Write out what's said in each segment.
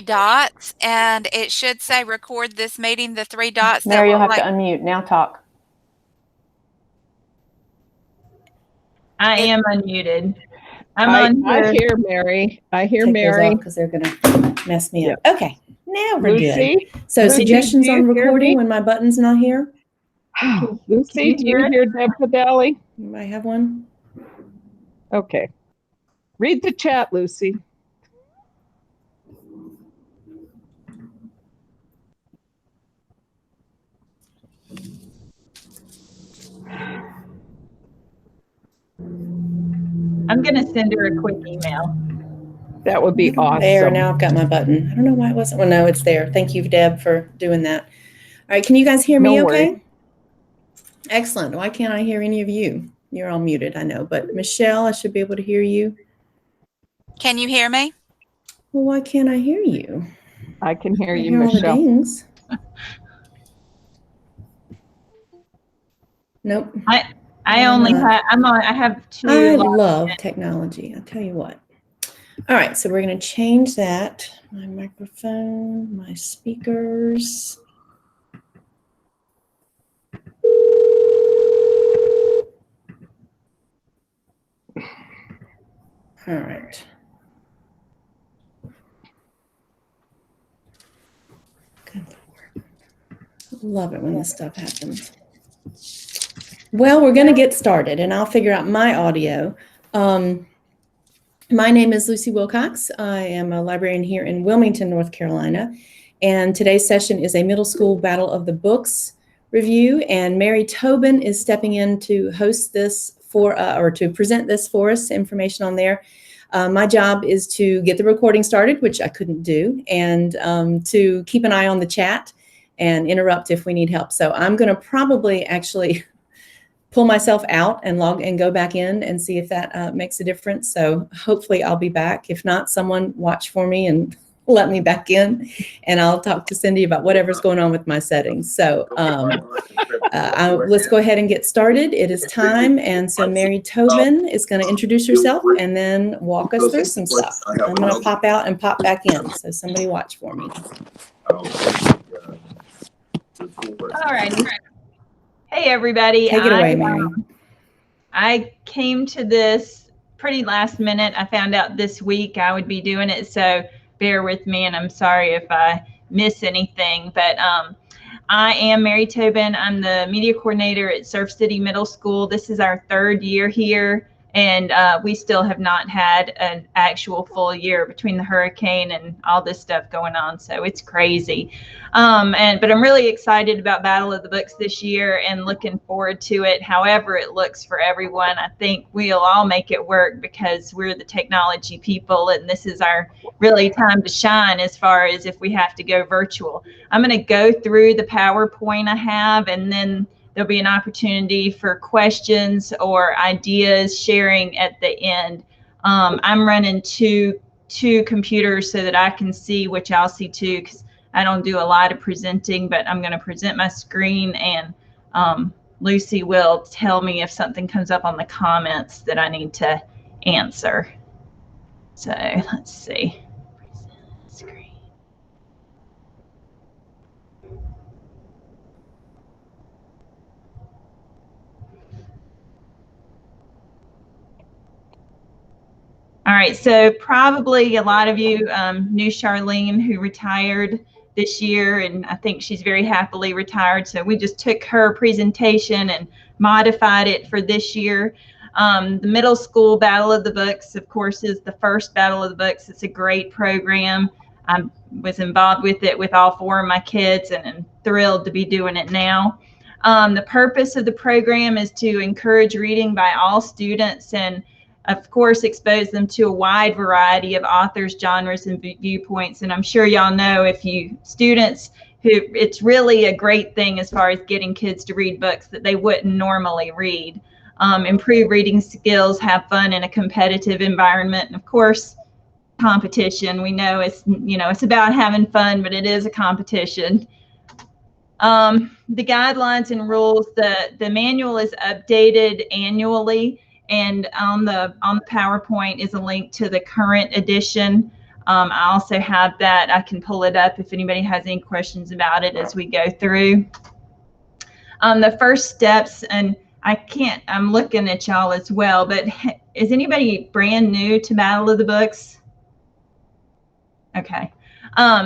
dots, and it should say record this meeting, the three dots. Mary, you'll have to unmute. Now talk. I am unmuted. I hear Mary. I hear Mary. Because they're going to mess me up. Okay, now we're Lucy? good. So Lucy, suggestions do you on hear recording me? when my button's not here? Lucy, do you hear Deb Fidelli? Anybody have one? Okay. Read the chat, Lucy. I'm going to send her a quick email. That would be awesome. There, now I've got my button. I don't know why it wasn't. Well, no, it's there. Thank you, Deb, for doing that. All right, can you guys hear me okay? Excellent. Why can't I hear any of you? You're all muted, I know. But Michelle, I should be able to hear you. Can you hear me? Well, why can't I hear you? I can hear you, Michelle. Michelle. All the dings. Nope. I have two. I love technology. I'll tell you what. All right, so we're going to change that. My microphone, my speakers. All right. Good Lord. Love it when this stuff happens. Well, we're going to get started, and I'll figure out my audio. My name is Lucy Wilcox. I am a librarian here in Wilmington, North Carolina, and today's session is a middle school Battle of the Books review, and Mary Tobin is stepping in to host this or to present this for us, information on there. My job is to get the recording started, which I couldn't do, and to keep an eye on the chat and interrupt if we need help. So I'm going to probably actually pull myself out and log and go back in and see if that makes a difference. So hopefully I'll be back. If not, someone watch for me and let me back in, and I'll talk to Cindy about whatever's going on with my settings. So let's go ahead and get started. It is time. And so Mary Tobin is going to introduce herself and then walk us through some stuff. I'm going to pop out and pop back in. So somebody watch for me. All right. Hey, everybody. Take it away, Mary. I came to this pretty last minute. I found out this week I would be doing it, so bear with me, and I'm sorry if I miss anything. But I am Mary Tobin. I'm the media coordinator at Surf City Middle School. This is our third year here, and we still have not had an actual full year between the hurricane and all this stuff going on, so it's crazy. But I'm really excited about Battle of the Books this year and looking forward to it. However it looks for everyone, I think we'll all make it work because we're the technology people, and this is our really time to shine as far as if we have to go virtual. I'm going to go through the PowerPoint I have, and then there'll be an opportunity for questions or ideas sharing at the end. I'm running two computers so that I can see, which I'll see too, because I don't do a lot of presenting, but I'm going to present my screen, and Lucy will tell me if something comes up on the comments that I need to answer. So let's see. Present screen. All right, so probably a lot of you knew Charlene, who retired this year, and I think she's very happily retired. So we just took her presentation and modified it for this year. The middle school Battle of the Books, of course, is the first Battle of the Books. It's a great program. I was involved with it with all four of my kids, and I'm thrilled to be doing it now. The purpose of the program is to encourage reading by all students and, of course, expose them to a wide variety of authors, genres, and viewpoints. And I'm sure y'all know, if you students who, it's really a great thing as far as getting kids to read books that they wouldn't normally read. Improve reading skills, have fun in a competitive environment, and of course, competition. We know it's about having fun, but it is a competition. The guidelines and rules, the manual is updated annually. And on the PowerPoint is a link to the current edition. I also have that. I can pull it up if anybody has any questions about it as we go through. The first steps, and I'm looking at y'all as well, but is anybody brand new to Battle of the Books? Okay.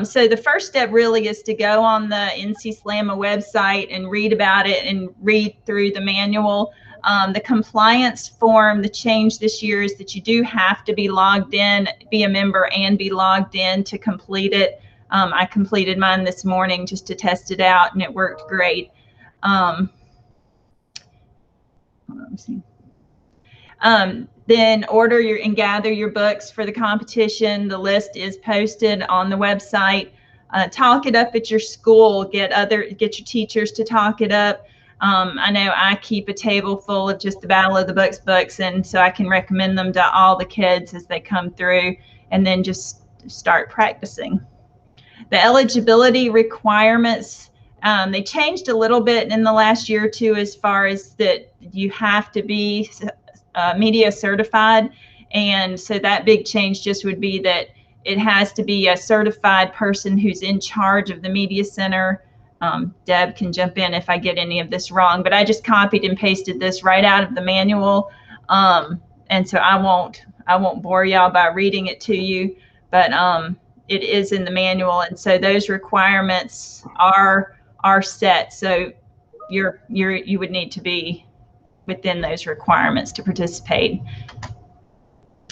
So the first step really is to go on the NC SLAMA website and read about it and read through the manual. The compliance form, the change this year is that you do have to be logged in, be a member and be logged in to complete it. I completed mine this morning just to test it out, and it worked great. Then order and gather your books for the competition. The list is posted on the website. Talk it up at your school. Get your teachers to talk it up. I know I keep a table full of just the Battle of the Books books, and so I can recommend them to all the kids as they come through, and then just start practicing. The eligibility requirements, they changed a little bit in the last year or two as far as that you have to be media certified, and so that big change just would be that it has to be a certified person who's in charge of the media center. Deb can jump in if I get any of this wrong, but I just copied and pasted this right out of the manual, and so I won't bore y'all by reading it to you, but it is in the manual, and so those requirements are set. So you would need to be within those requirements to participate.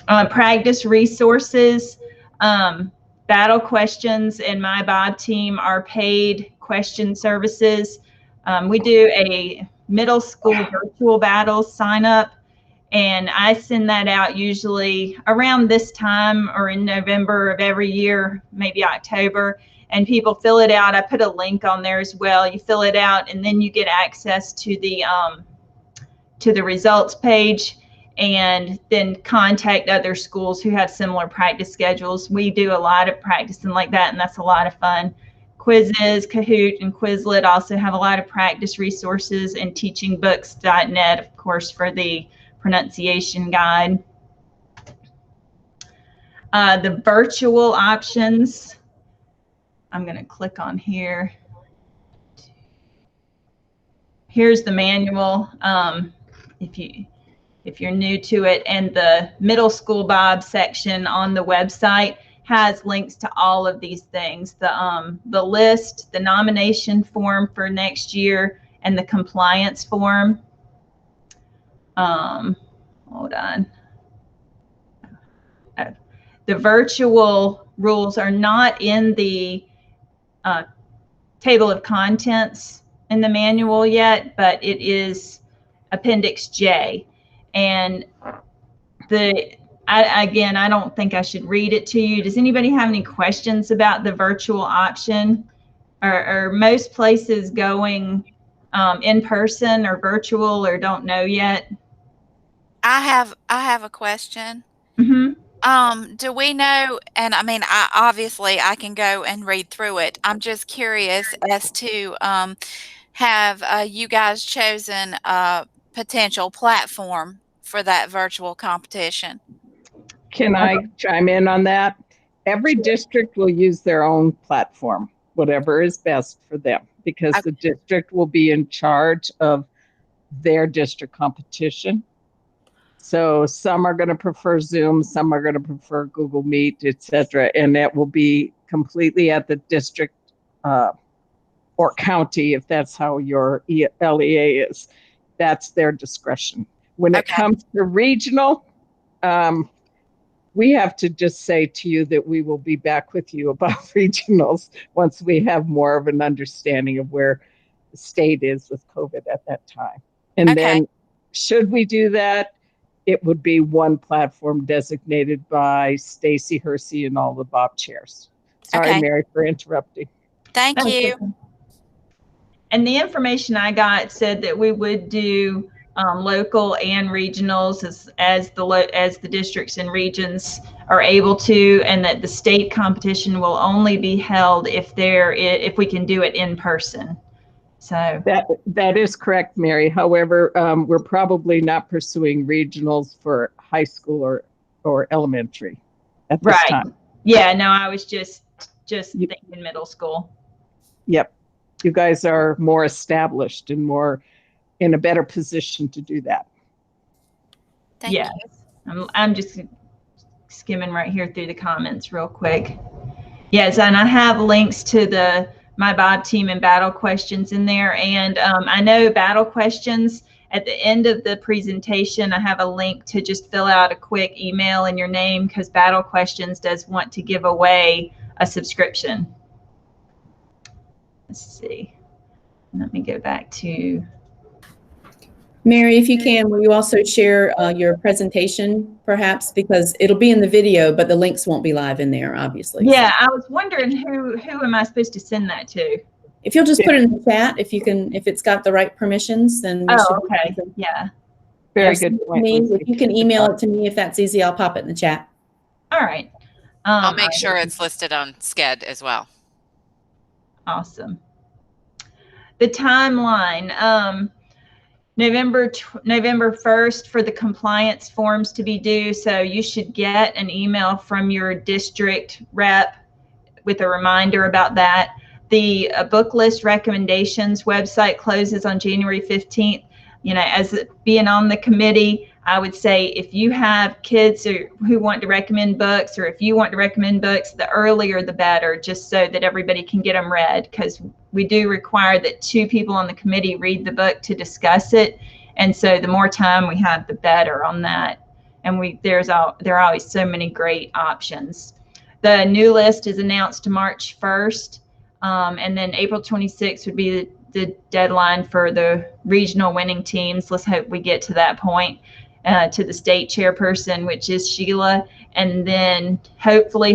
Practice resources, battle questions, and my Bob team are paid question services. We do a middle school virtual battles sign up, and I send that out usually around this time or in November of every year, maybe October, and people fill it out. I put a link on there as well. You fill it out, and then you get access to the results page, and then contact other schools who have similar practice schedules. We do a lot of practicing like that, and that's a lot of fun. Quizzes, Kahoot, and Quizlet also have a lot of practice resources, and teachingbooks.net, of course, for the pronunciation guide. The virtual options, I'm going to click on here. Here's the manual. If you're new to it, and the middle school Bob section on the website has links to all of these things, the list, the nomination form for next year, and the compliance form. Hold on. The virtual rules are not in the table of contents in the manual yet, but it is Appendix J. And again, I don't think I should read it to you. Does anybody have any questions about the virtual option? Are most places going in person or virtual, or don't know yet? I have a question. Mm-hmm. Do we know, and I mean, obviously I can go and read through it. I'm just curious as to, have you guys chosen a potential platform for that virtual competition? Can I chime in on that? Every district will use their own platform, whatever is best for them, because the district will be in charge of their district competition. So some are going to prefer Zoom, some are going to prefer Google Meet, etc., and that will be completely at the district or county, if that's how your LEA is. That's their discretion. When it comes to regional, we have to just say to you that we will be back with you about regionals once we have more of an understanding of where the state is with COVID at that time. And then should we do that, it would be one platform designated by Stacy Hersey and all the Bob chairs. Sorry, Mary, for interrupting. Thank you. And the information I got said that we would do local and regionals as the districts and regions are able to, and that the state competition will only be held if we can do it in person. So that is correct, Mary. However, we're probably not pursuing regionals for high school or elementary at this time. Yeah, no, I was just You- thinking middle school. Yep. You guys are more established and more in a better position to do that. Thank Yes. I'm just skimming right here through the comments real quick. Yes, and I have links to the My Bob team and battle questions in there. And I know battle questions at the end of the presentation, I have a link to just fill out a quick email and your name, because battle questions does want to give away a subscription. Let's see. Let me go back to. Mary, if you can, will you also share your presentation, perhaps, because it'll be in the video, but the links won't be live in there, obviously. Yeah, I was wondering who am I supposed to send that to? If you'll just put it in the chat, if it's got the right permissions, then we should. Oh, okay. Yeah. Very good point. If you can email it to me, if that's easy, I'll pop it in the chat. All right. I'll make sure it's listed on SCED as well. Awesome. The timeline, November 1st for the compliance forms to be due. So you should get an email from your district rep with a reminder about that. The book list recommendations website closes on January 15th. You know, as being on the committee, I would say if you have kids who want to recommend books, or if you want to recommend books, the earlier the better, just so that everybody can get them read, because we do require that 2 people on the committee read the book to discuss it. And so the more time we have, the better on that. And there are always so many great options. The new list is announced March 1st, and then April 26th would be the deadline for the regional winning teams. Let's hope we get to that point, to the state chairperson, which is Sheila. And then hopefully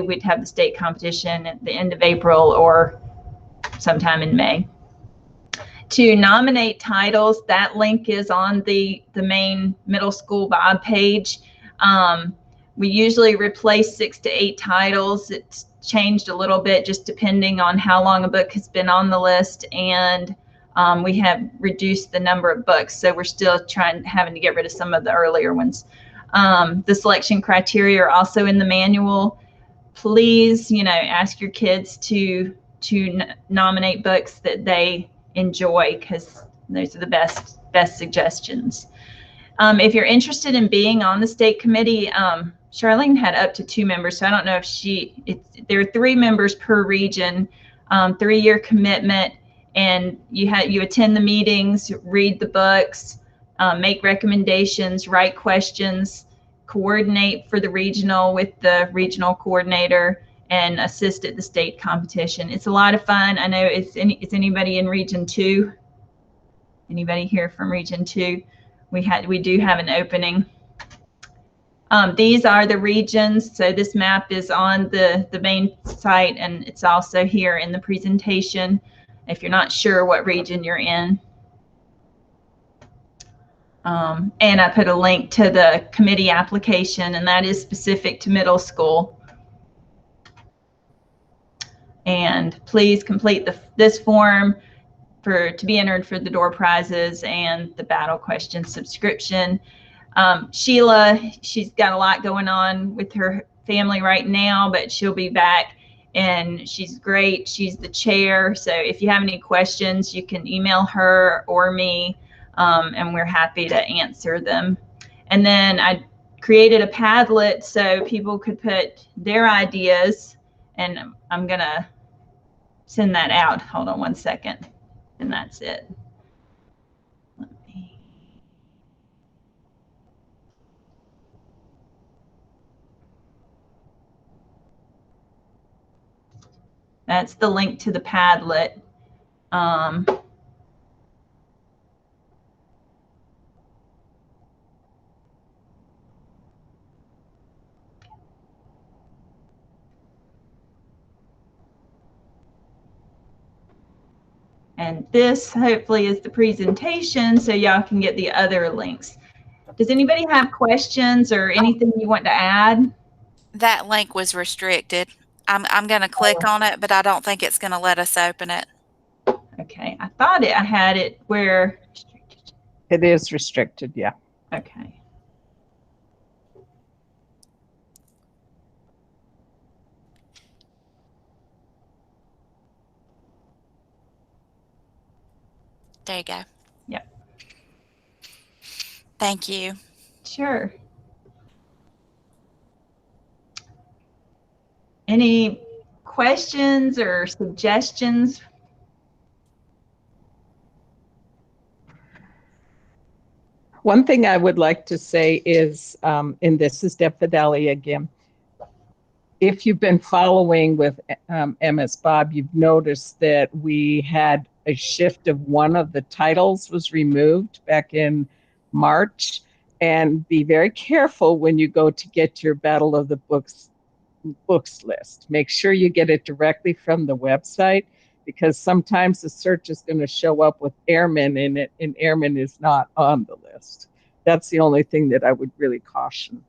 we'd have the state competition at the end of April or sometime in May. To nominate titles, that link is on the main middle school Bob page. We usually replace 6 to 8 titles. It's changed a little bit just depending on how long a book has been on the list, and we have reduced the number of books, so we're still having to get rid of some of the earlier ones. The selection criteria are also in the manual. Please, ask your kids to nominate books that they enjoy, because those are the best suggestions. If you're interested in being on the state committee, Charlene had up to 2 members, so I don't know if there are 3 members per region, 3-year commitment, and you attend the meetings, read the books, make recommendations, write questions, coordinate for the regional with the regional coordinator, and assist at the state competition. It's a lot of fun. I know is anybody in Region 2? Anybody here from Region 2? We do have an opening. These are the regions. So this map is on the main site, and it's also here in the presentation if you're not sure what region you're in. And I put a link to the committee application, and that is specific to middle school. And please complete this form to be entered for the door prizes and the battle question subscription. Sheila, she's got a lot going on with her family right now, but she'll be back, and she's great. She's the chair, so if you have any questions, you can email her or me, and we're happy to answer them. And then I created a Padlet so people could put their ideas, and I'm gonna send that out. Hold on one second, and that's it. That's the link to the Padlet. And this hopefully is the presentation, so y'all can get the other links. Does anybody have questions or anything you want to add? That link was restricted. I'm going to click on it, but I don't think it's going to let us open it. Okay, I thought I had it where. It is restricted, yeah. Okay. There you go. Yep. Thank you. Sure. Any questions or suggestions? One thing I would like to say is, and this is Deb Fideli again, if you've been following with MSBOB, you've noticed that we had a shift of one of the titles was removed back in March. And be very careful when you go to get your Battle of the Books list. Make sure you get it directly from the website, because sometimes the search is going to show up with Airman in it, and Airman is not on the list. That's the only thing that I would really caution.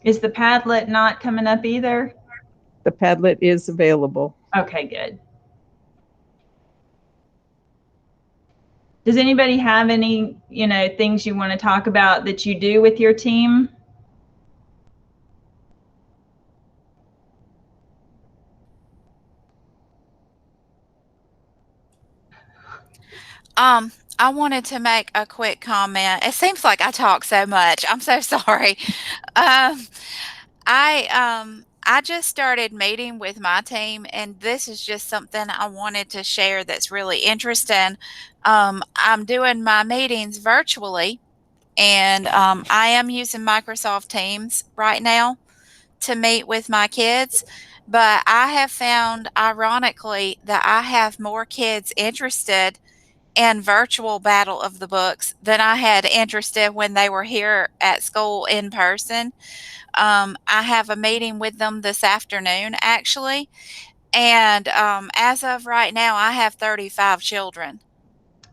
Is the Padlet not coming up either? The Padlet is available. Okay, good. Does anybody have any, things you want to talk about that you do with your team? I wanted to make a quick comment. It seems like I talk so much. I'm so sorry. Um, I just started meeting with my team, and this is just something I wanted to share that's really interesting. I'm doing my meetings virtually, and I am using Microsoft Teams right now to meet with my kids. But I have found, ironically, that I have more kids interested and virtual Battle of the Books than I had interested when they were here at school in person. I have a meeting with them this afternoon, actually. And as of right now, I have 35 children.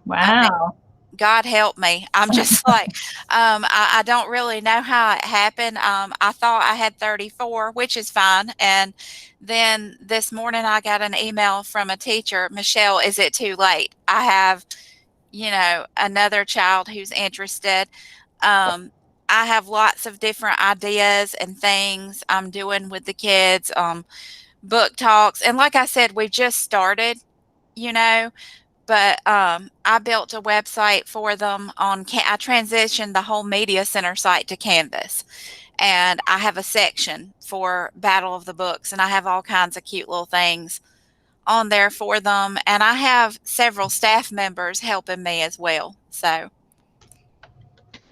I mean, Wow. God help me. I'm just like, I don't really know how it happened. I thought I had 34, which is fine. And then this morning I got an email from a teacher, Michelle, is it too late? I have another child who's interested. I have lots of different ideas and things I'm doing with the kids, book talks. And like I said, we just started, you know, but I built a website for them I transitioned the whole media center site to Canvas. And I have a section for Battle of the Books, and I have all kinds of cute little things on there for them, and I have several staff members helping me as well. So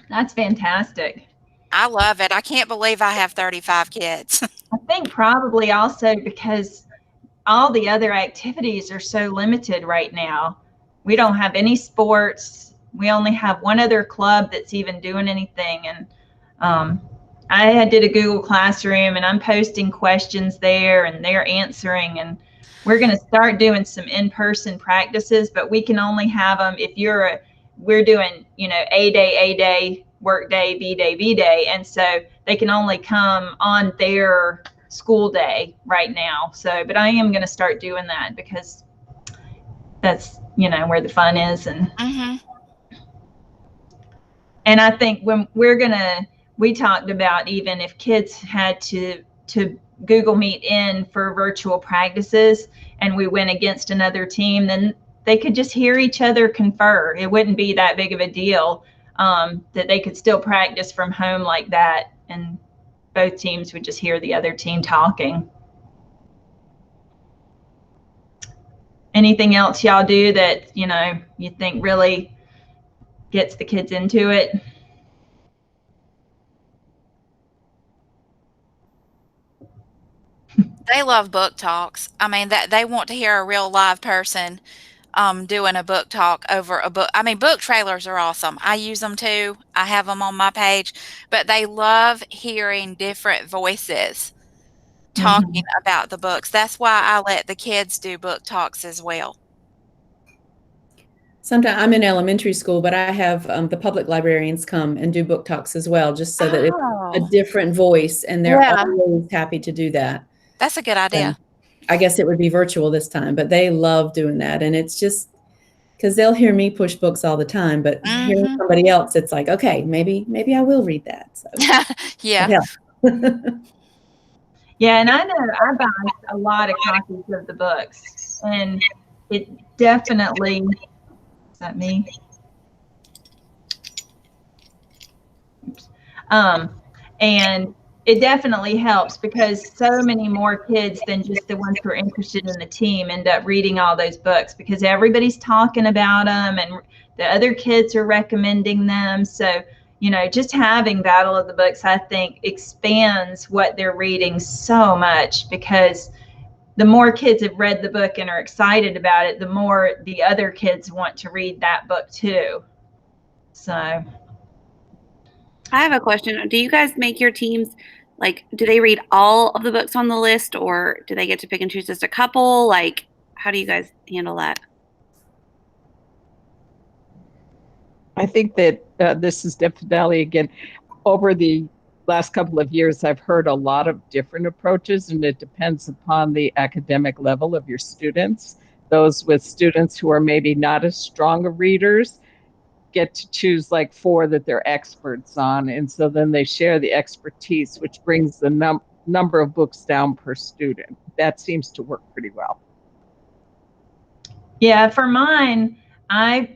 That's fantastic. I love it. I can't believe I have 35 kids. I think probably also because all the other activities are so limited right now. We don't have any sports. We only have one other club that's even doing anything. And I did a Google Classroom, and I'm posting questions there, and they're answering. And we're going to start doing some in-person practices, but we can only have them if we're doing, A day, work day, B day. And so they can only come on their school day right now. So, but I am going to start doing that because that's, where the fun is. And, and I think when we talked about, even if kids had to Google Meet in for virtual practices and we went against another team, then they could just hear each other confer. It wouldn't be that big of a deal, that they could still practice from home like that. And both teams would just hear the other team talking. Anything else y'all do that, you think really gets the kids into it? They love book talks. I mean, that they want to hear a real live person doing a book talk over a book. I mean, book trailers are awesome. I use them too. I have them on my page, but they love hearing different voices talking about the books. That's why I let the kids do book talks as well. Sometimes I'm in elementary school, but I have the public librarians come and do book talks as well, just so that it's a different voice, and they're always happy to do that. That's a good idea. I guess it would be virtual this time, but they love doing that. And it's just because they'll hear me push books all the time, but hearing somebody else, it's like, okay, maybe I will read that. So yeah. Yeah, and I know I buy a lot of copies of the books, and it definitely, is that me? Oops. And it definitely helps because so many more kids than just the ones who are interested in the team end up reading all those books because everybody's talking about them and the other kids are recommending them. So, you know, just having Battle of the Books, I think, expands what they're reading so much because the more kids have read the book and are excited about it, the more the other kids want to read that book too. So I have a question. Do you guys make your teams, like, do they read all of the books on the list or do they get to pick and choose just a couple? Like, how do you guys handle that? I think that this is definitely, again, over the last couple of years, I've heard a lot of different approaches, and it depends upon the academic level of your students. Those with students who are maybe not as strong of readers get to choose like 4 that they're experts on. And so then they share the expertise, which brings the number of books down per student. That seems to work pretty well. yeah, for mine, I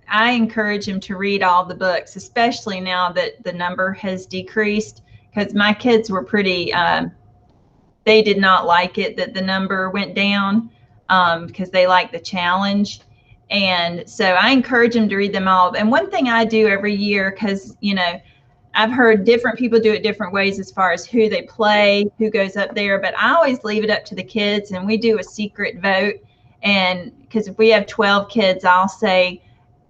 encourage him to read all the books, especially now that the number has decreased, because my kids were pretty, they did not like it that the number went down because they like the challenge. And so I encourage them to read them all. And one thing I do every year, because, you know, I've heard different people do it different ways as far as who they play, who goes up there, but I always leave it up to the kids and we do a secret vote. And because if we have 12 kids, I'll say,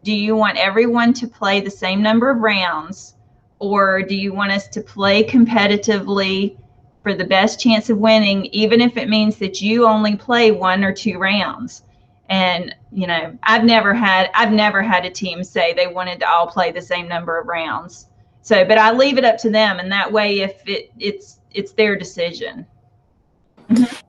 do you want everyone to play the same number of rounds, or do you want us to play competitively for the best chance of winning, even if it means that you only play 1 or 2 rounds? And, you know, I've never had a team say they wanted to all play the same number of rounds. So, but I leave it up to them, and that way, if it's their decision.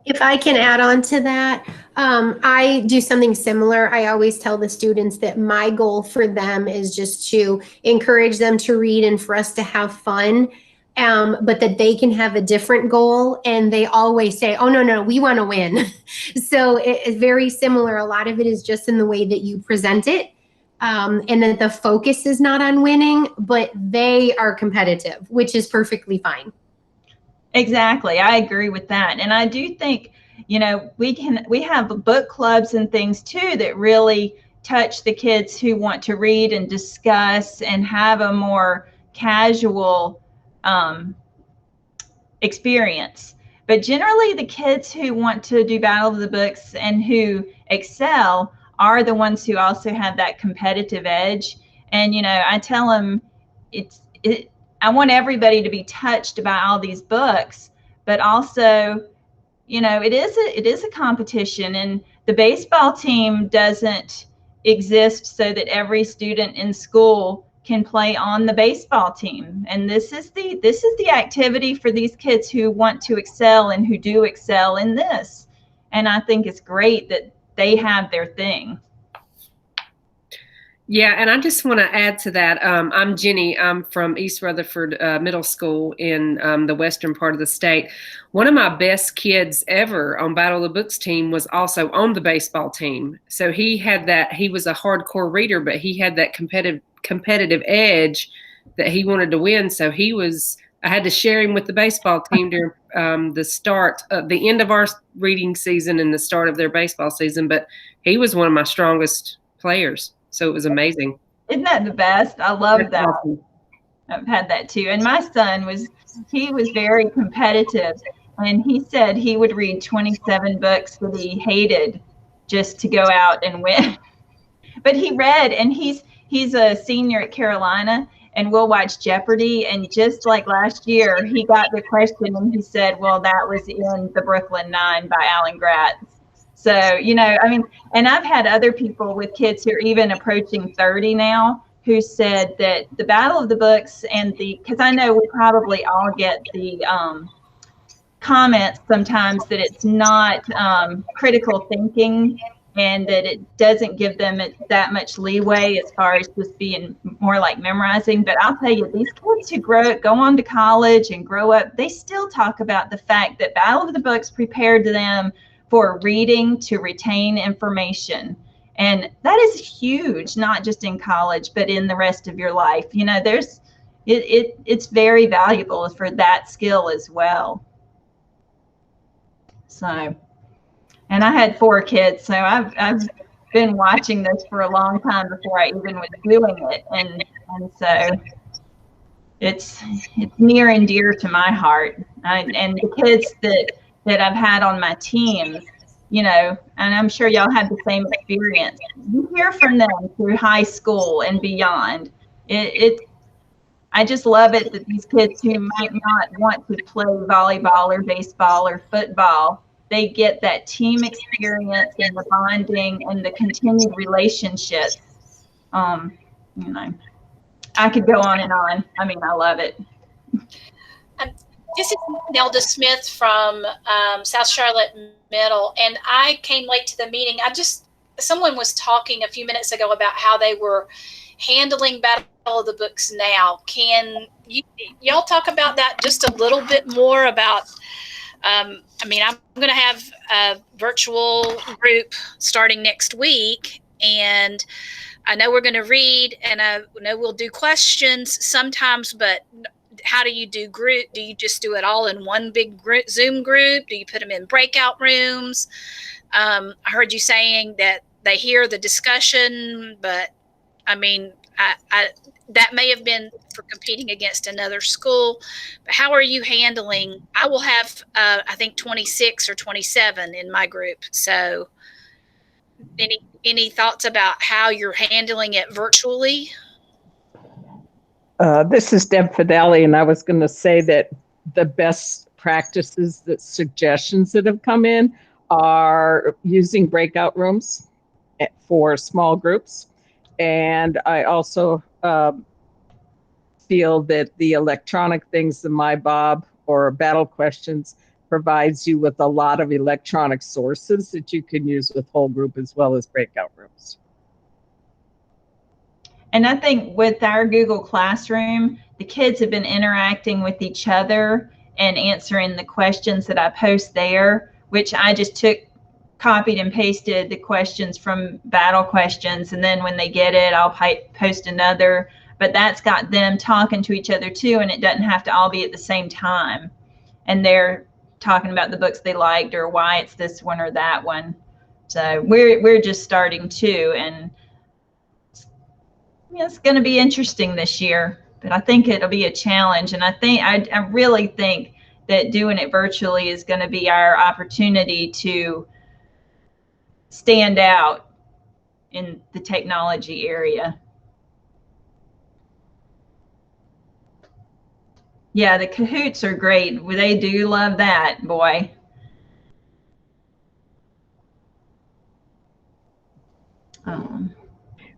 If I can add on to that, I do something similar. I always tell the students that my goal for them is just to encourage them to read and for us to have fun, but that they can have a different goal. And they always say, oh, no, we want to win. So it's very similar. A lot of it is just in the way that you present it. And that the focus is not on winning, but they are competitive, which is perfectly fine. Exactly. I agree with that. And I do think, you know, we have book clubs and things too that really touch the kids who want to read and discuss and have a more casual experience. But generally the kids who want to do Battle of the Books and who excel are the ones who also have that competitive edge. And, you know, I tell them I want everybody to be touched by all these books, but also, you know, it is a competition, and the baseball team doesn't exist so that every student in school can play on the baseball team. And this is the activity for these kids who want to excel and who do excel in this. And I think it's great that they have their thing. Yeah, and I just want to add to that. I'm Jenny. I'm from East Rutherford Middle School in the western part of the state. One of my best kids ever on Battle of the Books team was also on the baseball team. So he had that. He was a hardcore reader, but he had that competitive edge that he wanted to win. So I had to share him with the baseball team during the end of our reading season and the start of their baseball season. But he was one of my strongest players. So it was amazing. Isn't that the best? I love That's that. awesome. I've had that too. And my son was very competitive, and he said he would read 27 books that he hated just to go out and win. But he read, and he's a senior at Carolina, and we'll watch Jeopardy. And just like last year, he got the question and he said, well, that was in the Brooklyn Nine by Alan Gratz. So, you know, I mean, and I've had other people with kids who are even approaching 30 now who said that the Battle of the Books and because I know we probably all get the comments sometimes that it's not critical thinking and that it doesn't give them that much leeway as far as just being more like memorizing. But I'll tell you, these kids who go on to college and grow up, they still talk about the fact that Battle of the Books prepared them for reading to retain information. And that is huge, not just in college, but in the rest of your life. You know, it's very valuable for that skill as well. So, and I had 4 kids, so I've been watching this for a long time before I even was doing it, and so it's near and dear to my heart. And the kids that I've had on my teams, you know, and I'm sure y'all had the same experience. You hear from them through high school and beyond. I just love it that these kids who might not want to play volleyball or baseball or football, they get that team experience and the bonding and the continued relationships. You know, I could go on and on. I mean, I love it. This is Nelda Smith from South Charlotte Middle, and I came late to the meeting. Someone was talking a few minutes ago about how they were handling Battle of the Books now. Can y'all talk about that just a little bit more about, I mean, I'm going to have a virtual group starting next week, and I know we're going to read, and I know we'll do questions sometimes, but how do you do group? Do you just do it all in one big Zoom group? Do you put them in breakout rooms? I heard you saying that they hear the discussion, but I mean, that may have been for competing against another school, but how are you handling? I will have, I think 26 or 27 in my group. So any thoughts about how you're handling it virtually? This is Deb Fideli, and I was going to say that the best practices, the suggestions that have come in are using breakout rooms for small groups. And I also feel that the electronic things, the MyBob or Battle Questions, provides you with a lot of electronic sources that you can use with whole group as well as breakout rooms. And I think with our Google Classroom, the kids have been interacting with each other and answering the questions that I post there, which I just copied and pasted the questions from Battle Questions. And then when they get it, I'll post another. But that's got them talking to each other too, and it doesn't have to all be at the same time. And they're talking about the books they liked or why it's this one or that one. So we're just starting too, and it's going to be interesting this year, but I think it'll be a challenge. And I really think that doing it virtually is going to be our opportunity to stand out in the technology area. Yeah, the Kahoots are great. They do love that, boy.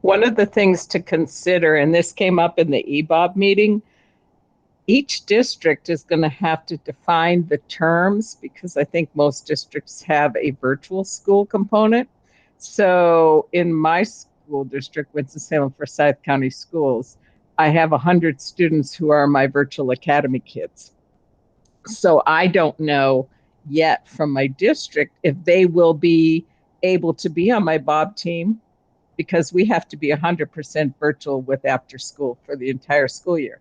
One of the things to consider, and this came up in the EBOB meeting, each district is going to have to define the terms, because I think most districts have a virtual school component. So in my school district, Winston-Salem Forsyth County Schools, I have 100 students who are my virtual academy kids. So I don't know yet from my district if they will be able to be on my Bob team, because we have to be 100% virtual with after school for the entire school year.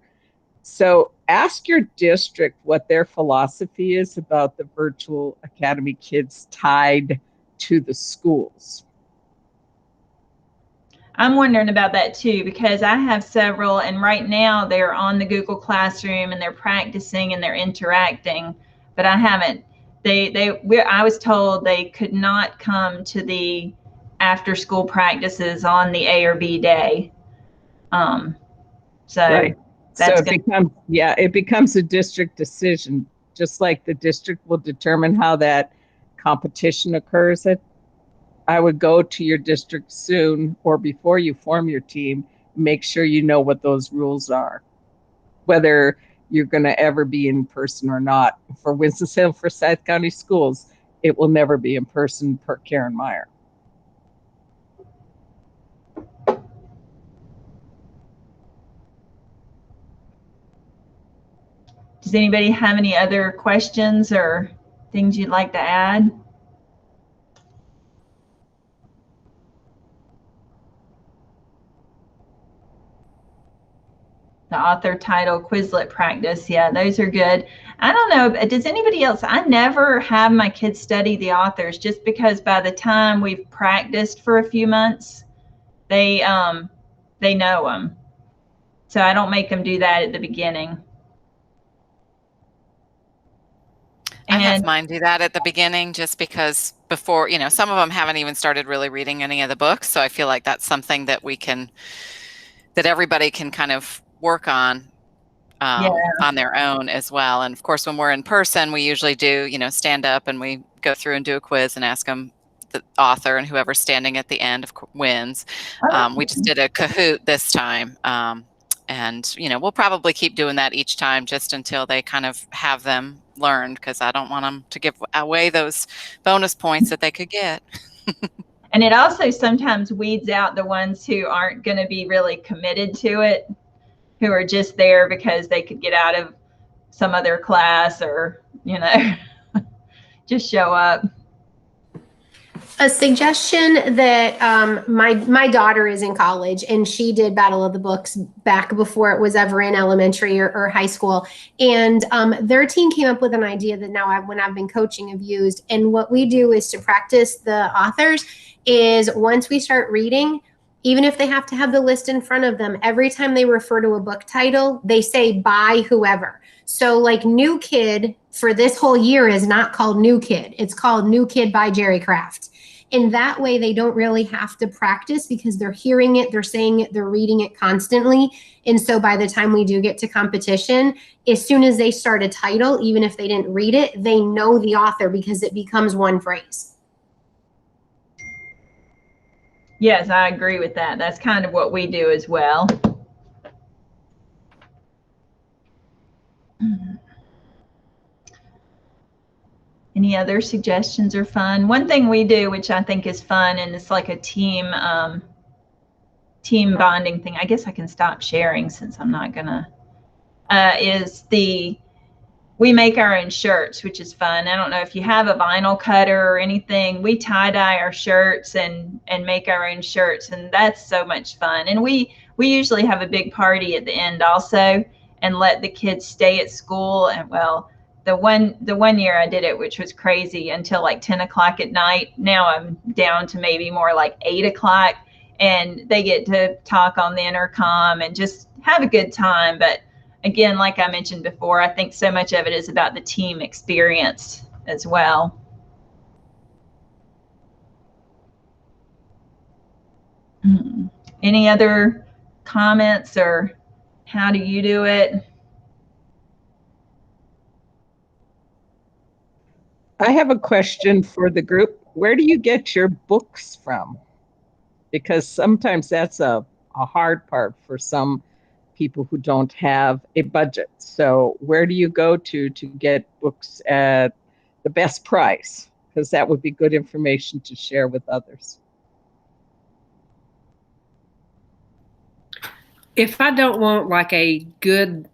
So ask your district what their philosophy is about the virtual academy kids tied to the schools. I'm wondering about that too, because I have several, and right now they're on the Google Classroom and they're practicing and they're interacting, but I haven't. I was told they could not come to the after school practices on the A or B day. Right. So it becomes a district decision, just like the district will determine how that competition occurs. I would go to your district soon, or before you form your team, make sure you know what those rules are, whether you're going to ever be in person or not. For Winston-Salem Forsyth County Schools, it will never be in person per Karen Meyer. Does anybody have any other questions or things you'd like to add? The author title, Quizlet practice. Yeah, those are good. I don't know. Does anybody else? I never have my kids study the authors just because by the time we've practiced for a few months, they know them. So I don't make them do that at the beginning. I have mine do that at the beginning just because before, you know, some of them haven't even started really reading any of the books. So I feel like that's something that that everybody can kind of work on their own as well. And of course, when we're in person, we usually do, you know, stand up and we go through and do a quiz and ask them the author, and whoever's standing at the end wins. We just did a Kahoot this time. And, you know, we'll probably keep doing that each time just until they kind of have them learned, because I don't want them to give away those bonus points that they could get. And it also sometimes weeds out the ones who aren't going to be really committed to it, who are just there because they could get out of some other class or, you know, just show up. A suggestion that my daughter is in college, and she did Battle of the Books back before it was ever in elementary or high school. And their team came up with an idea that now when I've been coaching, I've used. And what we do is to practice the authors is once we start reading, even if they have to have the list in front of them, every time they refer to a book title, they say by whoever. So like New Kid for this whole year is not called New Kid. It's called New Kid by Jerry Craft. And that way they don't really have to practice because they're hearing it, they're saying it, they're reading it constantly. And so by the time we do get to competition, as soon as they start a title, even if they didn't read it, they know the author because it becomes one phrase. Yes, I agree with that. That's kind of what we do as well. Any other suggestions or fun? One thing we do, which I think is fun, and it's like a team bonding thing. I guess I can stop sharing since I'm not gonna. We make our own shirts, which is fun. I don't know if you have a vinyl cutter or anything. We tie dye our shirts and make our own shirts, and that's so much fun. And we usually have a big party at the end also, and let the kids stay at school. And well, the one year I did it, which was crazy, until like 10 o'clock at night. Now I'm down to maybe more like 8 o'clock, and they get to talk on the intercom and just have a good time. But again, like I mentioned before, I think so much of it is about the team experience as well. Any other comments, or how do you do it? I have a question for the group. Where do you get your books from? Because sometimes that's a hard part for some people who don't have a budget. So where do you go to get books at the best price? Because that would be good information to share with others. If I don't want like a good,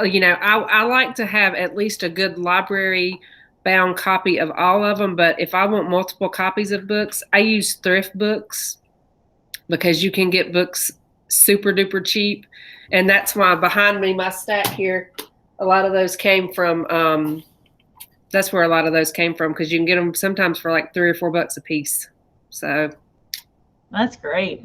you know, I like to have at least a good library bound copy of all of them. But if I want multiple copies of books, I use thrift books because you can get books super duper cheap. And that's why behind me, my stack here, a lot of those came from, that's where a lot of those came from, because you can get them sometimes for like $3 or $4 a piece. So that's great.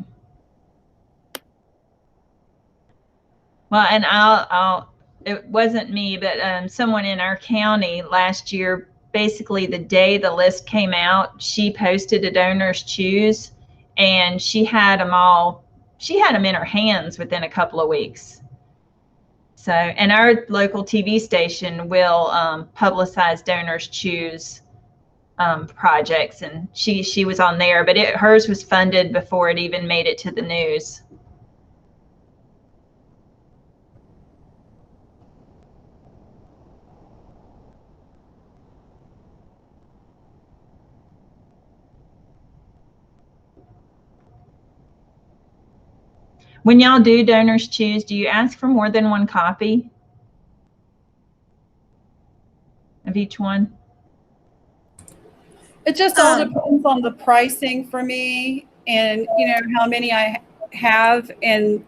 Well, and I'll it wasn't me, but someone in our county last year, basically the day the list came out, she posted a donors choose, and she had them in her hands within a couple of weeks. So, and our local TV station will publicize donors choose projects, and she was on there, but hers was funded before it even made it to the news. When y'all do donors choose, do you ask for more than one copy? of each one? It just all depends on the pricing for me, and how many I have, and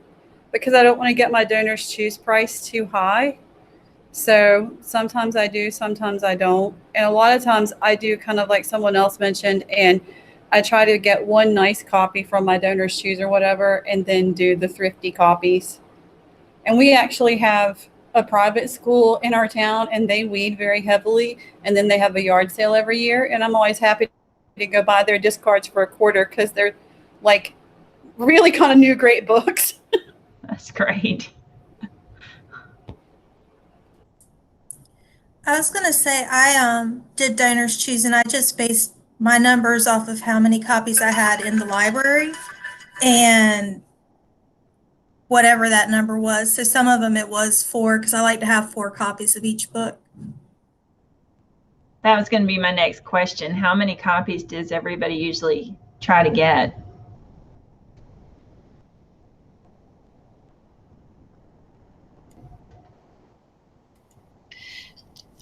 because I don't want to get my donors choose price too high. So sometimes I do, sometimes I don't. And a lot of times I do kind of like someone else mentioned, and I try to get one nice copy from my donors choose or whatever, and then do the thrifty copies. And we actually have a private school in our town, and they weed very heavily. And then they have a yard sale every year. And I'm always happy to go buy their discards for $0.25 because they're like really kind of new, great books. That's great. I was going to say I did donors choose, and I just based my numbers off of how many copies I had in the library and whatever that number was. So some of them it was 4 because I like to have 4 copies of each book. That was going to be my next question. How many copies does everybody usually try to get?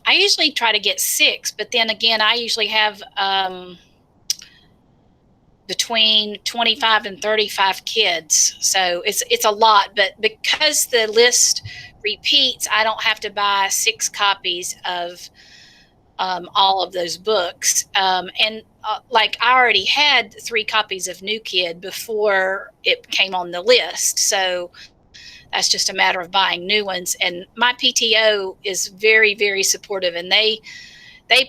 I usually try to get 6, but then again, I usually have between 25 and 35 kids. So it's a lot, but because the list repeats, I don't have to buy 6 copies of all of those books. Like I already had 3 copies of New Kid before it came on the list. So that's just a matter of buying new ones. And my PTO is very, very supportive, and they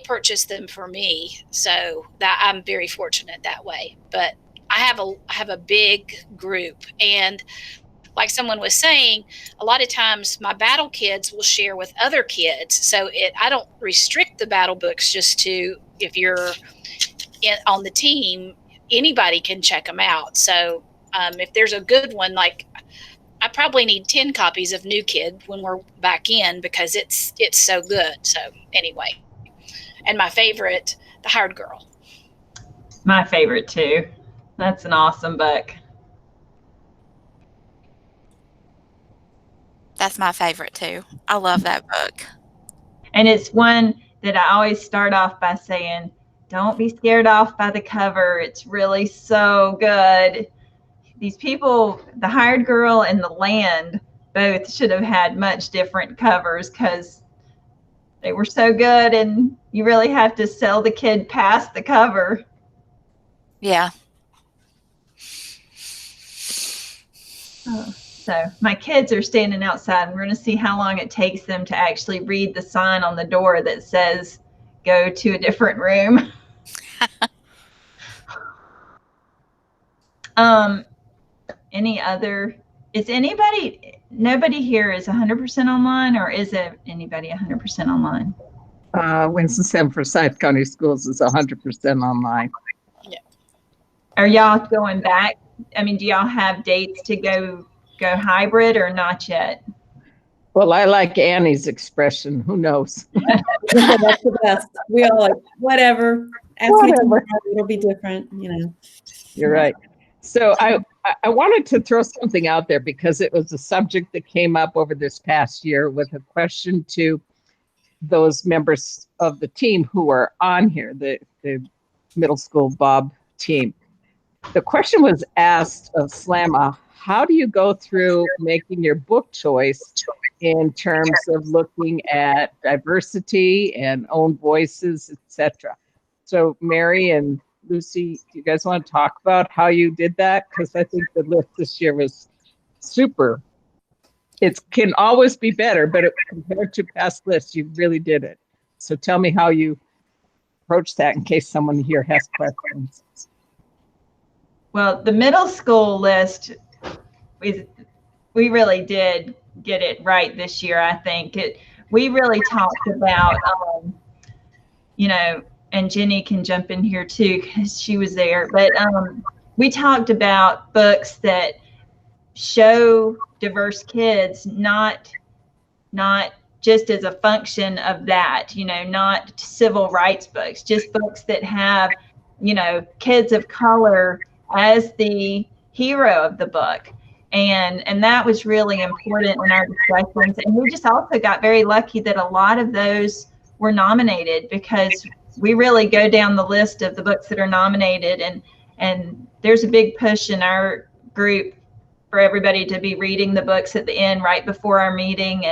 purchase them for me. So that I'm very fortunate that way. But I have a big group, and like someone was saying, a lot of times my battle kids will share with other kids. So I don't restrict the battle books just to, if you're on the team, anybody can check them out. So if there's a good one, like I probably need 10 copies of New Kid when we're back in because it's so good. So anyway, and my favorite, The Hired Girl. My favorite too. That's an awesome book. That's my favorite too. I love that book. And it's one that I always start off by saying, don't be scared off by the cover. It's really so good. These people, The Hired Girl and The Land, both should have had much different covers because they were so good, and you really have to sell the kid past the cover. Yeah. So my kids are standing outside, and we're going to see how long it takes them to actually read the sign on the door that says, go to a different room. Any other, nobody here is 100% online, or is it anybody 100% online? Winston-Salem Forsyth County Schools is 100% online. Yeah. Are y'all going back? I mean, do y'all have dates to go hybrid or not yet? Well, I like Annie's expression. Who knows? That's the best. We all like, whatever. Ask me tomorrow, it'll be different, You're right. So I wanted to throw something out there because it was a subject that came up over this past year with a question to those members of the team who are on here, the middle school Bob team. The question was asked of Slamma, how do you go through making your book choice in terms of looking at diversity and own voices, etc.? So Mary and Lucy, do you guys want to talk about how you did that? Because I think the list this year was super. It can always be better, but compared to past lists, you really did it. So tell me how you approached that in case someone here has questions. Well, the middle school list, we really did get it right this year, I think. We really talked about, and Jenny can jump in here too because she was there, but we talked about books that show diverse kids, not just as a function of that, not civil rights books, just books that have, kids of color as the hero of the book. And that was really important in our discussions. And we just also got very lucky that a lot of those were nominated, because we really go down the list of the books that are nominated, and there's a big push in our group for everybody to be reading the books at the end right before our meeting,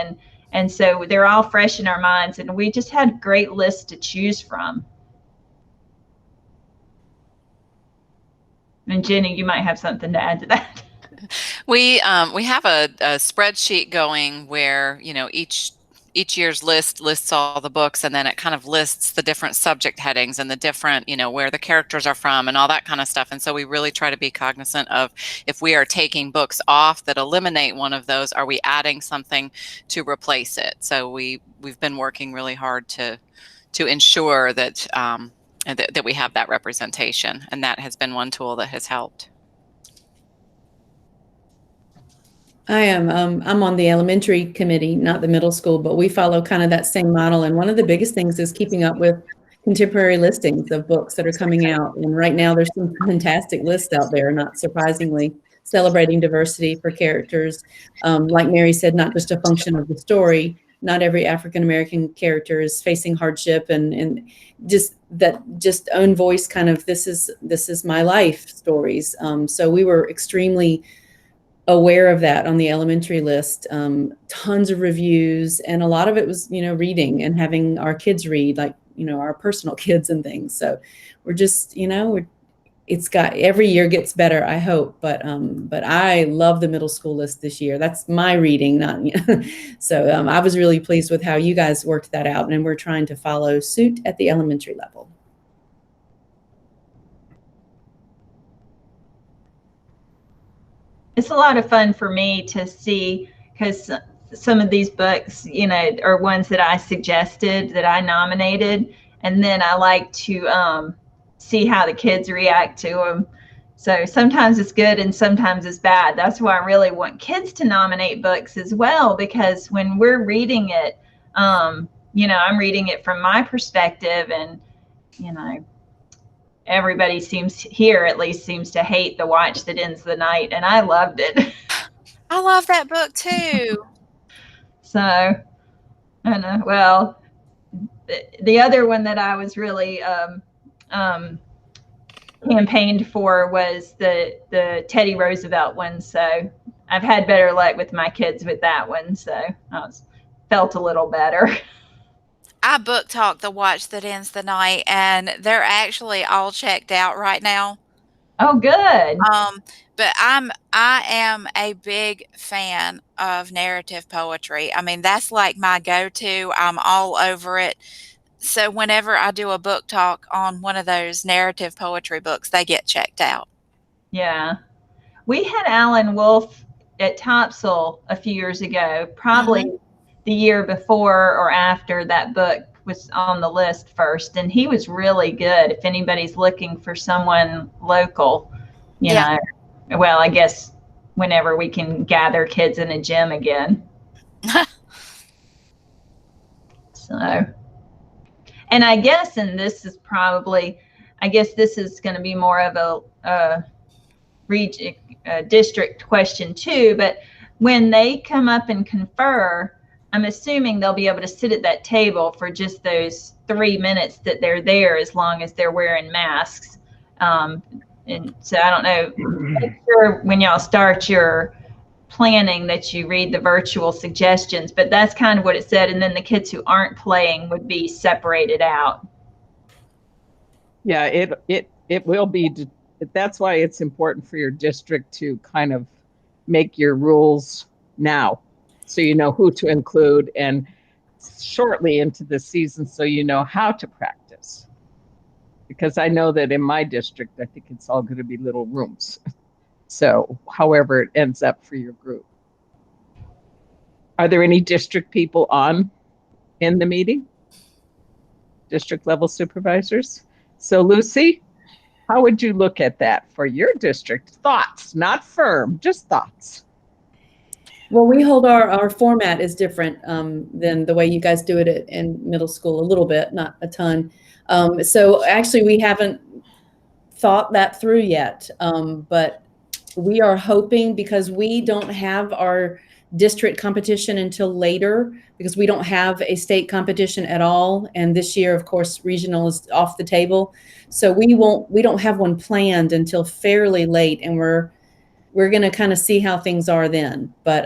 and so they're all fresh in our minds, and we just had great lists to choose from. And Jenny, you might have something to add to that. We have a spreadsheet going where, you know, each year's list lists all the books, and then it kind of lists the different subject headings and the different, you know, where the characters are from and all that kind of stuff. And so we really try to be cognizant of, if we are taking books off that eliminate one of those, are we adding something to replace it? So we've been working really hard to ensure that that we have that representation, and that has been one tool that has helped. I am. I'm on the elementary committee, not the middle school, but we follow kind of that same model. And one of the biggest things is keeping up with contemporary listings of books that are coming out. And right now there's some fantastic lists out there, not surprisingly, celebrating diversity for characters. Like Mary said, not just a function of the story. Not every African-American character is facing hardship, and just own voice kind of, this is my life stories. So we were extremely aware of that on the elementary list. Tons of reviews, and a lot of it was, you know, reading and having our kids read, like, you know, our personal kids and things. So we're just, you know, it's got, every year gets better, I hope, but I love the middle school list this year. That's my reading, not, you know. So I was really pleased with how you guys worked that out, and we're trying to follow suit at the elementary level. It's a lot of fun for me to see, because some of these books, you know, are ones that I suggested, that I nominated, and then I like to see how the kids react to them. So sometimes it's good and sometimes it's bad. That's why I really want kids to nominate books as well, because when we're reading it, you know, I'm reading it from my perspective, and, you know, everybody at least seems to hate The Watch That Ends the Night, and I loved it. I love that book too. So, I don't know. Well, the other one that I was really campaigned for was the Teddy Roosevelt one. So I've had better luck with my kids with that one. So I felt a little better. I book talked The Watch That Ends the Night, and they're actually all checked out right now. Oh, good. But I am a big fan of narrative poetry. I mean, that's like my go-to. I'm all over it. So whenever I do a book talk on one of those narrative poetry books, they get checked out. Yeah. We had Alan Wolfe at Topsail a few years ago, probably the year before or after that book was on the list first, and he was really good. If anybody's looking for someone local, you know, well, I guess whenever we can gather kids in a gym again. So, and I guess, and this is probably, I guess this is going to be more of a district question too, but when they come up and confer, I'm assuming they'll be able to sit at that table for just those 3 minutes that they're there, as long as they're wearing masks. And so I don't know, make sure when y'all start your planning that you read the virtual suggestions, but that's kind of what it said. And then the kids who aren't playing would be separated out. Yeah, it will be. That's why it's important for your district to kind of make your rules now, so you know who to include, and shortly into the season, so you know how to practice. Because I know that in my district, I think it's all going to be little rooms. So however it ends up for your group. Are there any district people in the meeting? District level supervisors? So Lucy, how would you look at that for your district? Thoughts, not firm, just thoughts. Well, we hold our format is different than the way you guys do it in middle school, a little bit, not a ton. So actually we haven't thought that through yet, but we are hoping, because we don't have our district competition until later because we don't have a state competition at all. And this year, of course, regional is off the table. So we don't have one planned until fairly late, and we're going to kind of see how things are then. But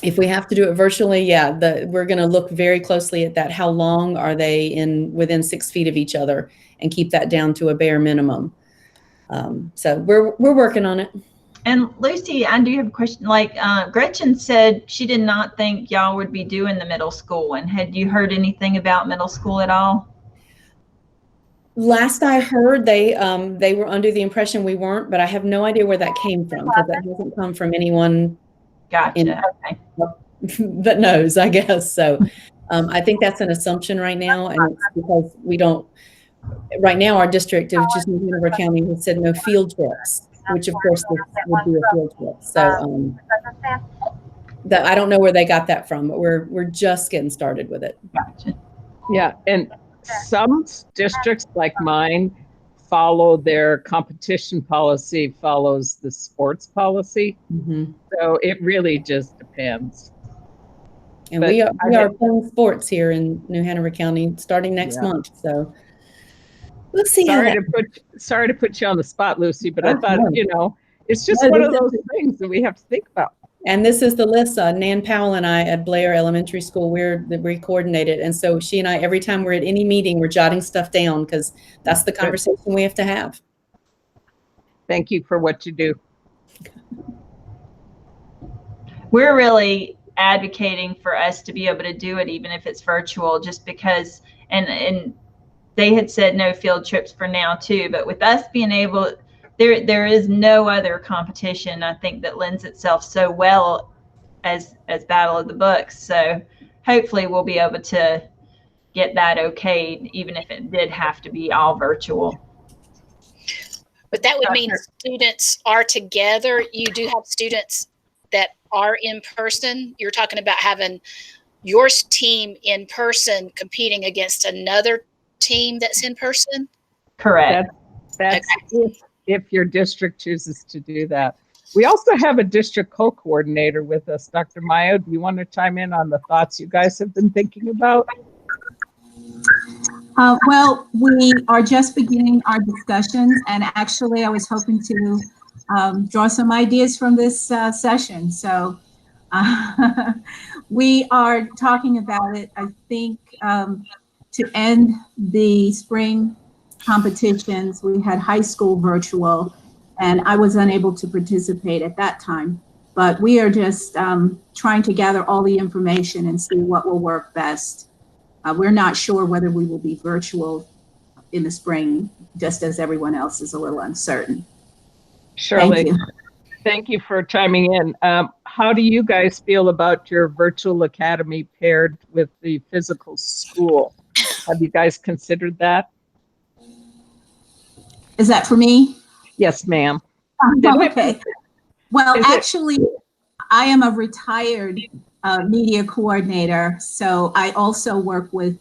if we have to do it virtually, yeah, we're going to look very closely at that. How long are they within 6 feet of each other, and keep that down to a bare minimum. So we're working on it. And Lucy, I do have a question. Like Gretchen said, she did not think y'all would be doing the middle school one. Had you heard anything about middle school at all? Last I heard, they were under the impression we weren't, but I have no idea where that came from, because that hasn't come from anyone. Gotcha. Okay. That knows, I guess. So I think that's an assumption right now, and it's because we don't. Right now, our district of just New Hanover County has said no field trips, which of course this would be a field trip. So that I don't know where they got that from, but we're just getting started with it. Gotcha. Yeah, and some districts like mine follow their competition policy, follows the sports policy. Mm-hmm. So it really just depends. And we are playing sports here in New Hanover County starting next month. So we'll see. Sorry to put you on the spot, Lucy, but I thought, it's just one of those things that we have to think about. And this is the list. Nan Powell and I at Blair Elementary School, we coordinated. And so she and I, every time we're at any meeting, we're jotting stuff down, because that's the conversation we have to have. Thank you for what you do. We're really advocating for us to be able to do it, even if it's virtual, just because, and they had said no field trips for now too, but with us being able, there is no other competition, I think, that lends itself so well as Battle of the Books. So hopefully we'll be able to get that okayed, even if it did have to be all virtual. But that would mean students are together. You do have students that are in person. You're talking about having your team in person competing against another team that's in person? Correct. That's okay. If your district chooses to do that. We also have a district co-coordinator with us. Dr. Mayo, do you want to chime in on the thoughts you guys have been thinking about? Well, we are just beginning our discussions, and actually I was hoping to draw some ideas from this session. So we are talking about it, I think, to end the spring competitions. We had high school virtual, and I was unable to participate at that time. But we are just trying to gather all the information and see what will work best. We're not sure whether we will be virtual in the spring, just as everyone else is a little uncertain. Shirley, thank you for chiming in. How do you guys feel about your virtual academy paired with the physical school? Have you guys considered that? Is that for me? Yes, ma'am. Okay. Well, actually, I am a retired media coordinator, so I also work with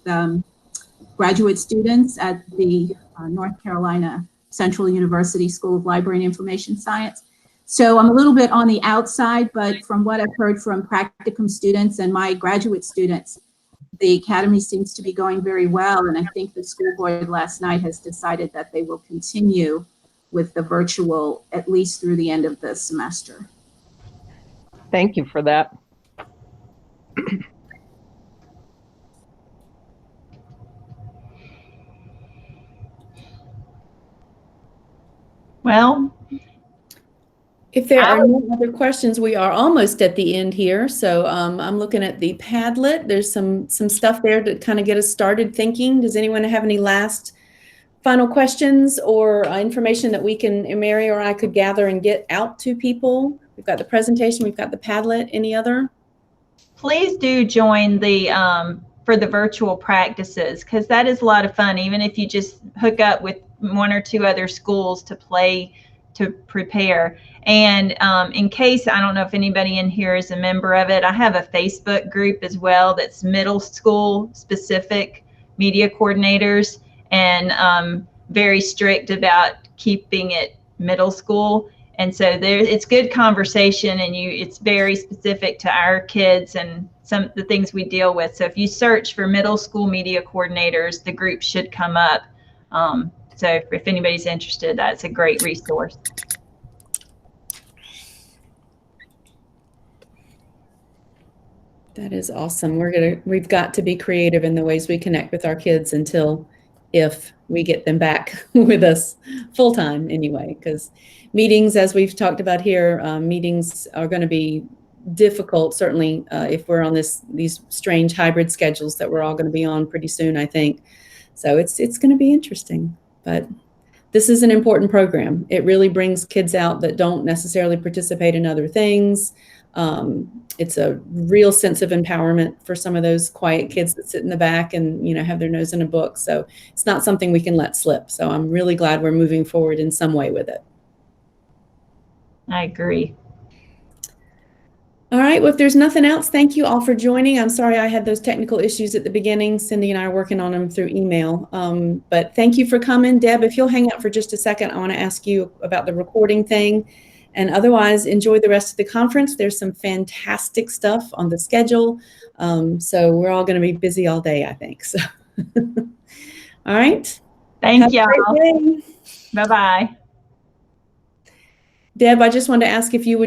graduate students at the North Carolina Central University School of Library and Information Science. So I'm a little bit on the outside, but from what I've heard from practicum students and my graduate students, the academy seems to be going very well. And I think the school board last night has decided that they will continue with the virtual at least through the end of the semester. Thank you for that. Well, if there are no other questions, we are almost at the end here. So I'm looking at the Padlet. There's some stuff there to kind of get us started thinking. Does anyone have any last final questions or information that we can, Mary or I could gather and get out to people? We've got the presentation, we've got the Padlet. Any other? Please do join the for the virtual practices, because that is a lot of fun, even if you just hook up with one or two other schools to play, to prepare. And in case, I don't know if anybody in here is a member of it, I have a Facebook group as well that's middle school specific media coordinators, and very strict about keeping it middle school. And so it's good conversation, and it's very specific to our kids and some of the things we deal with. So if you search for middle school media coordinators, the group should come up. So if anybody's interested, that's a great resource. That is awesome. We've got to be creative in the ways we connect with our kids if we get them back with us full time anyway, because meetings, as we've talked about here, meetings are going to be difficult, certainly if we're on these strange hybrid schedules that we're all going to be on pretty soon, I think. So it's going to be interesting, but this is an important program. It really brings kids out that don't necessarily participate in other things. It's a real sense of empowerment for some of those quiet kids that sit in the back and, have their nose in a book. So it's not something we can let slip. So I'm really glad we're moving forward in some way with it. I agree. All right. Well, if there's nothing else, thank you all for joining. I'm sorry I had those technical issues at the beginning. Cindy and I are working on them through email. But thank you for coming. Deb, if you'll hang out for just a second, I want to ask you about the recording thing. And otherwise, enjoy the rest of the conference. There's some fantastic stuff on the schedule. So we're all going to be busy all day, I think. So, all right. Thank y'all. Bye-bye. Deb, I just wanted to ask if you would